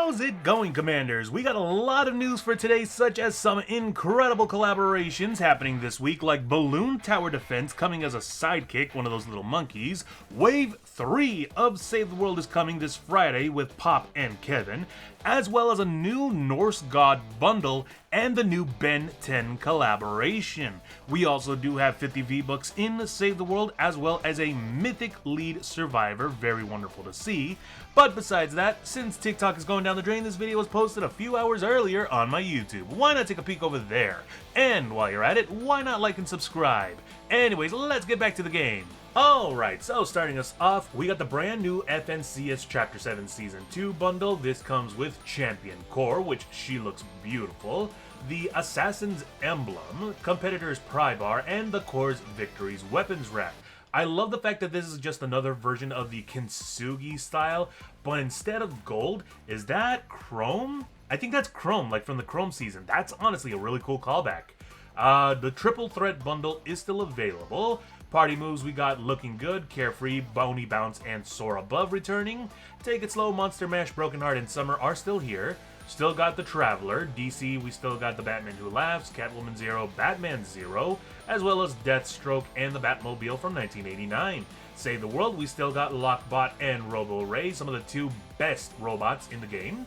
How's it going, Commanders? We got a lot of news for today, such as some incredible collaborations happening this week, like Balloon Tower Defense coming as a sidekick, one of those little monkeys. Wave 3 of Save the World is coming this Friday with Pop and Kevin, as well as a new Norse God bundle and the new Ben 10 collaboration. We also do have 50 V-Bucks in Save the World, as well as a mythic lead survivor. Very wonderful to see. But besides that, since TikTok is going down the drain, this video was posted a few hours earlier on my YouTube. Why not take a peek over there? And while you're at it, why not like and subscribe? Anyways, let's get back to the game. Alright, so starting us off, we got the brand new FNCS Chapter 7 Season 2 bundle. This comes with Champion Core, which she looks beautiful, the Assassin's Emblem, Competitor's Pry Bar, and the Core's Victory's Weapons Rack. I love the fact that this is just another version of the Kintsugi style, but instead of gold, is that chrome? I think that's chrome, like from the Chrome season. That's honestly a really cool callback. The Triple Threat bundle is still available. Party moves, we got Looking Good, Carefree, Bony Bounce, and Soar Above returning. Take It Slow, Monster Mash, Broken Heart, and Summer are still here. Still got the Traveler. DC, we still got the Batman Who Laughs, Catwoman 0, Batman 0, as well as Deathstroke and the Batmobile from 1989. Save the World, we still got Lockbot and Robo Ray, some of the two best robots in the game.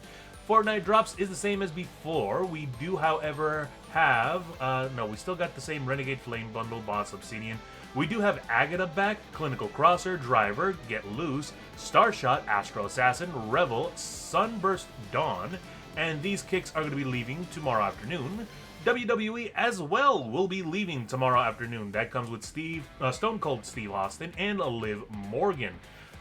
Fortnite drops is the same as before. We do, however, have... we still got the same Renegade Flame bundle, Boss Obsidian. We do have Agata back, Clinical Crosser, Driver, Get Loose, Starshot, Astro Assassin, Revel, Sunburst Dawn, and these kicks are going to be leaving tomorrow afternoon. WWE as well will be leaving tomorrow afternoon. That comes with Stone Cold Steve Austin and Liv Morgan,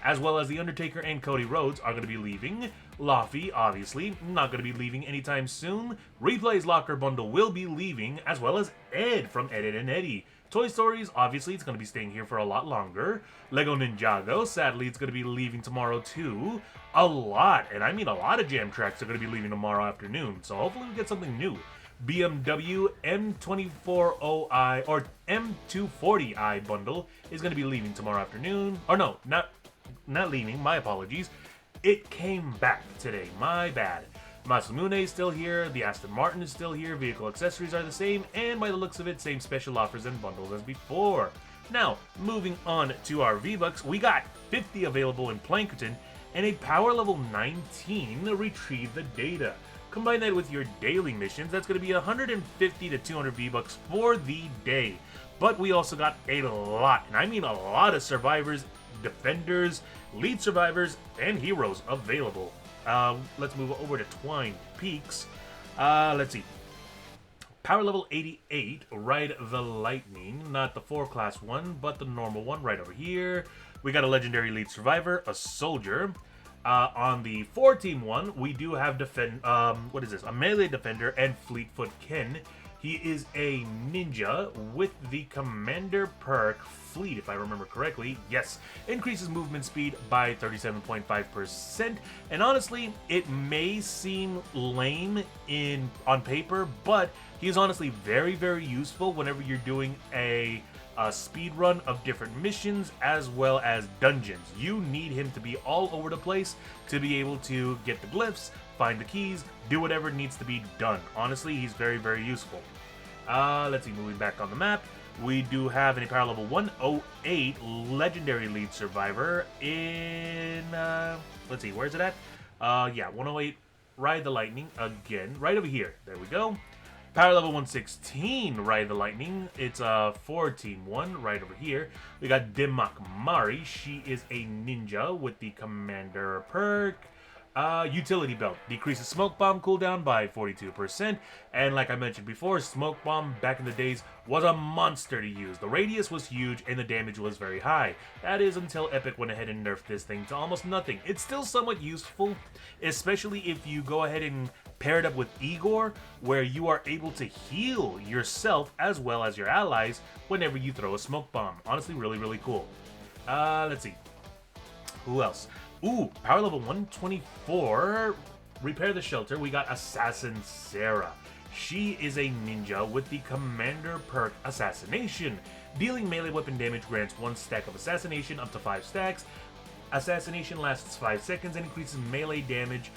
as well as The Undertaker and Cody Rhodes are going to be leaving. Laffy, obviously, not going to be leaving anytime soon. Replay's Locker Bundle will be leaving, as well as Ed from Ed, Ed and Eddie. Toy Stories, obviously, it's going to be staying here for a lot longer. Lego Ninjago, sadly, it's going to be leaving tomorrow too. A lot, and I mean a lot of Jam Tracks are going to be leaving tomorrow afternoon, so hopefully we get something new. BMW M240i or M240i bundle is going to be leaving tomorrow afternoon. Or no, not leaving, my apologies. It came back today, my bad. Masamune is still here, the Aston Martin is still here, vehicle accessories are the same, and by the looks of it, same special offers and bundles as before. Now, moving on to our V-Bucks, we got 50 available in Plankerton, and a power level 19 to retrieve the data. Combine that with your daily missions, that's going to be 150 to 200 V-Bucks for the day. But we also got a lot, and I mean a lot of survivors, defenders, lead survivors, and heroes available. Let's move over to Twine Peaks. Let's see. Power level 88, Ride the Lightning. Not the 4 class one, but the normal one right over here. We got a legendary lead survivor, a soldier. On the 4-team one, we do have a melee defender and Fleetfoot Ken. He is a ninja with the commander perk Fleet, if I remember correctly. Yes, increases movement speed by 37.5%. And honestly, it may seem lame on paper, but he is honestly very, very useful whenever you're doing a speed run of different missions as well as dungeons. You need him to be all over the place to be able to get the glyphs, find the keys, do whatever needs to be done. Honestly, he's very, very useful. Let's see, moving back on the map, we do have a power level 108 legendary lead survivor in, let's see, where's it at? 108, Ride the Lightning again, right over here. There we go. Power level 116, Ride the Lightning. It's a 4-team one right over here. We got Dimak Mari. She is a ninja with the commander perk. Utility Belt. Decreases Smoke Bomb cooldown by 42%. And like I mentioned before, Smoke Bomb back in the days was a monster to use. The radius was huge and the damage was very high. That is until Epic went ahead and nerfed this thing to almost nothing. It's still somewhat useful, especially if you go ahead and pair it up with Igor, where you are able to heal yourself as well as your allies whenever you throw a Smoke Bomb. Honestly, really, really cool. Let's see. Who else? Ooh, power level 124, Repair the Shelter. We got Assassin Sarah. She is a ninja with the commander perk Assassination. Dealing melee weapon damage grants 1 stack of Assassination up to 5 stacks. Assassination lasts 5 seconds and increases melee damage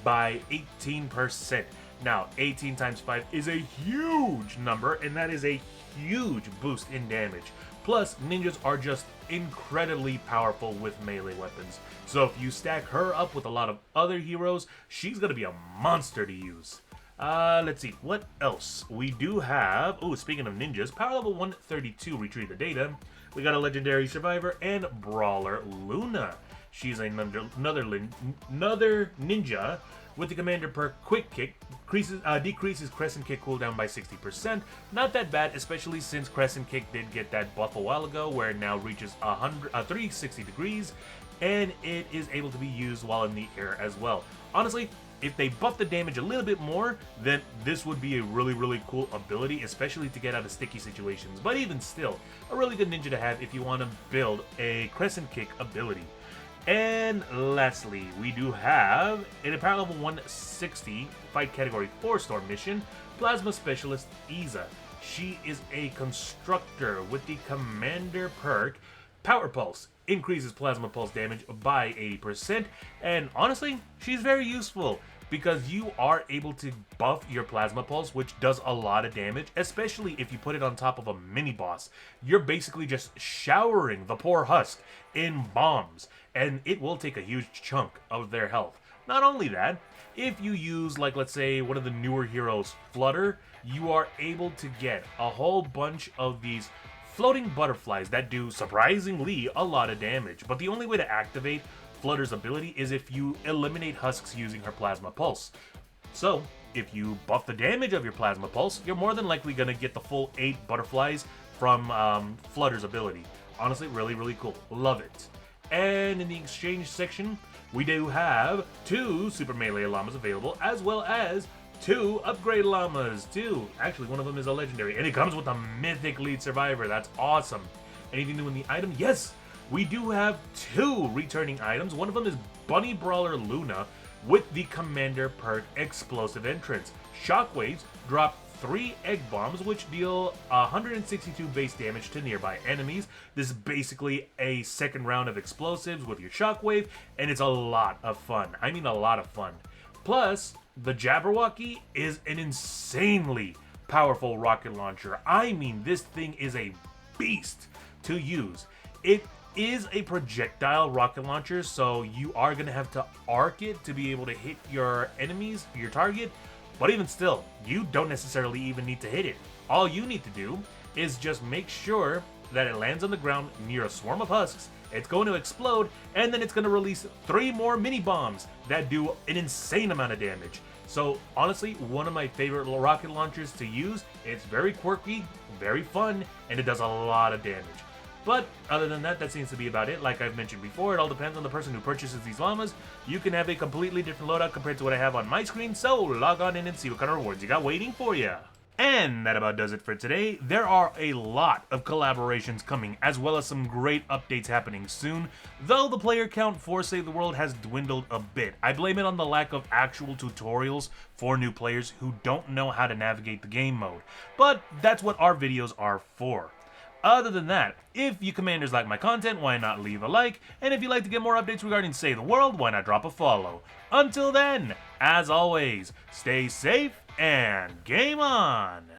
by 18%. Now, 18 times 5 is a huge number, and that is a huge boost in damage. Plus, ninjas are just incredibly powerful with melee weapons. So if you stack her up with a lot of other heroes, she's going to be a monster to use. Let's see, what else? We do have, oh, speaking of ninjas, power level 132, retrieve the data. We got a legendary survivor and brawler, Luna. She's another ninja with the commander perk Quick Kick, decreases Crescent Kick cooldown by 60%. Not that bad, especially since Crescent Kick did get that buff a while ago where it now reaches 360 degrees, and it is able to be used while in the air as well. Honestly, if they buff the damage a little bit more, then this would be a really cool ability, especially to get out of sticky situations. But even still, a really good ninja to have if you want to build a Crescent Kick ability. And lastly, we do have, in a power level 160, fight category 4 storm mission, Plasma Specialist Iza. She is a constructor with the commander perk Power Pulse. Increases plasma pulse damage by 80%, and honestly, she's very useful because you are able to buff your plasma pulse, which does a lot of damage, especially if you put it on top of a mini boss. You're basically just showering the poor husk in bombs, and it will take a huge chunk of their health. Not only that, if you use, like, let's say, one of the newer heroes, Flutter, you are able to get a whole bunch of these floating butterflies that do surprisingly a lot of damage. But the only way to activate Flutter's ability is if you eliminate husks using her plasma pulse. So if you buff the damage of your plasma pulse, you're more than likely gonna get the full 8 butterflies from Flutter's ability. Honestly, really cool. Love it. And in the exchange section, we do have 2 super melee llamas available, as well as 2 upgrade llamas, too. Actually, one of them is a legendary, and it comes with a mythic lead survivor. That's awesome. Anything new in the item? Yes, we do have 2 returning items. One of them is Bunny Brawler Luna with the commander perk Explosive Entrance. Shockwaves drop 3 egg bombs, which deal 162 base damage to nearby enemies. This is basically a second round of explosives with your shockwave, and it's a lot of fun. I mean, a lot of fun. Plus, the Jabberwocky is an insanely powerful rocket launcher. I mean, this thing is a beast to use. It is a projectile rocket launcher, so you are going to have to arc it to be able to hit your enemies, your target. But even still, you don't necessarily even need to hit it. All you need to do is just make sure that it lands on the ground near a swarm of husks. It's going to explode, and then it's going to release 3 more mini bombs that do an insane amount of damage. So honestly, one of my favorite rocket launchers to use. It's very quirky, very fun, and it does a lot of damage. But other than that, that seems to be about it. Like I've mentioned before, it all depends on the person who purchases these llamas. You can have a completely different loadout compared to what I have on my screen, so log on in and see what kind of rewards you got waiting for you. And that about does it for today. There are a lot of collaborations coming, as well as some great updates happening soon, though the player count for Save the World has dwindled a bit. I blame it on the lack of actual tutorials for new players who don't know how to navigate the game mode. But that's what our videos are for. Other than that, if you commanders like my content, why not leave a like? And if you'd like to get more updates regarding Save the World, why not drop a follow? Until then, as always, stay safe and game on!